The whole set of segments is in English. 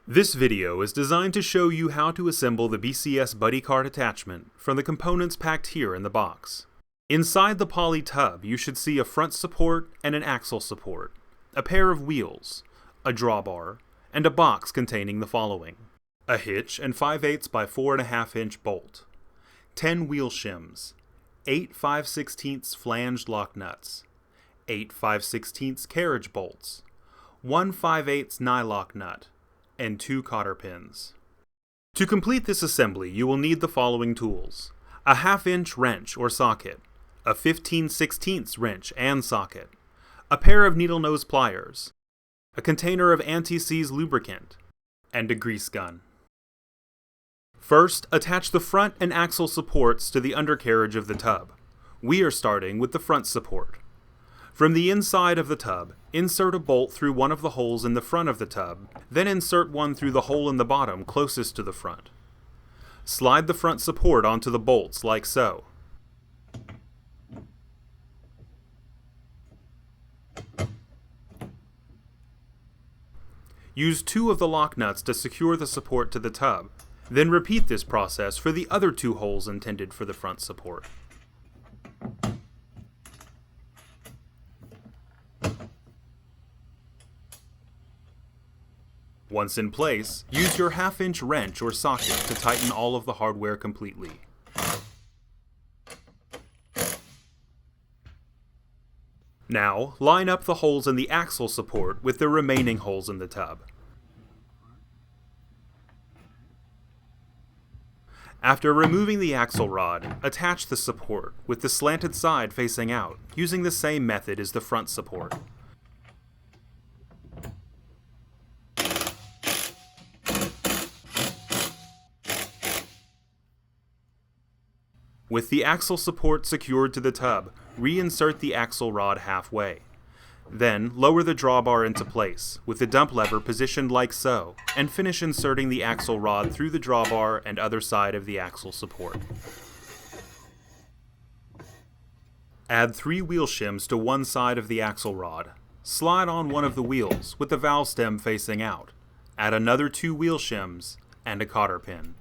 This video is designed to show you how to assemble the BCS buddy cart attachment from the components packed here in the box. Inside the poly tub, you should see a front support and an axle support, a pair of wheels, a drawbar, and a box containing the following: a hitch and 5/8 by 4.5 inch bolt, 10 wheel shims, 8 5/16 flanged lock nuts, 8 5/16 carriage bolts, 1 5/8 nylock nut, and 2 cotter pins. To complete this assembly, you will need the following tools: a 1/2 inch wrench or socket, a 15/16 wrench and socket, a pair of needle nose pliers, a container of anti-seize lubricant, and a grease gun. First, attach the front and axle supports to the undercarriage of the tub. We are starting with the front support. From the inside of the tub, insert a bolt through one of the holes in the front of the tub, then insert one through the hole in the bottom closest to the front. Slide the front support onto the bolts like so. Use 2 of the lock nuts to secure the support to the tub, then repeat this process for the other 2 holes intended for the front support. Once in place, use your 1/2 inch wrench or socket to tighten all of the hardware completely. Now, line up the holes in the axle support with the remaining holes in the tub. After removing the axle rod, attach the support with the slanted side facing out, using the same method as the front support. With the axle support secured to the tub, reinsert the axle rod halfway. Then, lower the drawbar into place, with the dump lever positioned like so, and finish inserting the axle rod through the drawbar and other side of the axle support. Add 3 wheel shims to one side of the axle rod. Slide on one of the wheels, with the valve stem facing out. Add another 2 wheel shims, and a cotter pin.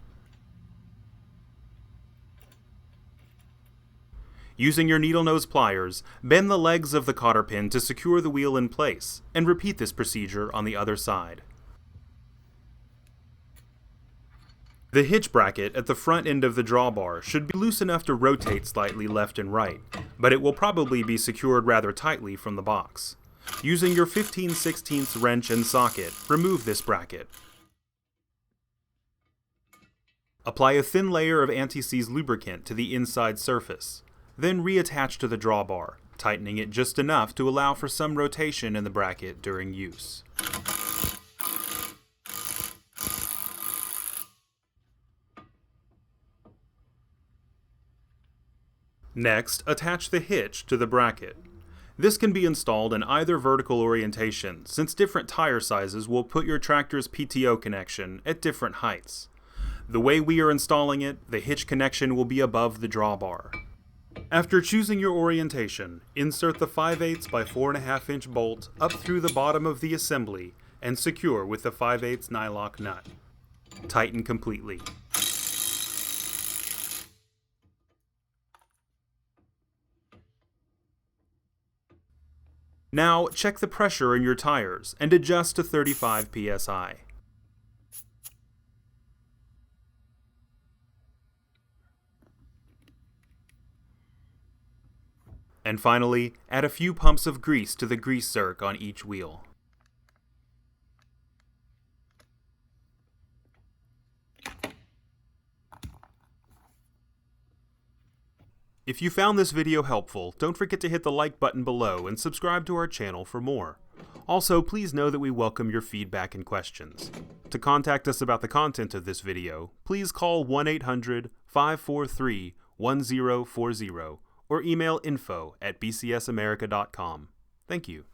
Using your needle nose pliers, bend the legs of the cotter pin to secure the wheel in place, and repeat this procedure on the other side. The hitch bracket at the front end of the drawbar should be loose enough to rotate slightly left and right, but it will probably be secured rather tightly from the box. Using your 15/16 wrench and socket, remove this bracket. Apply a thin layer of anti-seize lubricant to the inside surface. Then reattach to the drawbar, tightening it just enough to allow for some rotation in the bracket during use. Next, attach the hitch to the bracket. This can be installed in either vertical orientation, since different tire sizes will put your tractor's PTO connection at different heights. The way we are installing it, the hitch connection will be above the drawbar. After choosing your orientation, insert the 5/8 by 4.5 inch bolt up through the bottom of the assembly and secure with the 5/8 nylock nut. Tighten completely. Now, check the pressure in your tires and adjust to 35 psi. And finally, add a few pumps of grease to the grease zerk on each wheel. If you found this video helpful, don't forget to hit the like button below and subscribe to our channel for more. Also, please know that we welcome your feedback and questions. To contact us about the content of this video, please call 1-800-543-1040 or email info@bcsamerica.com. Thank you.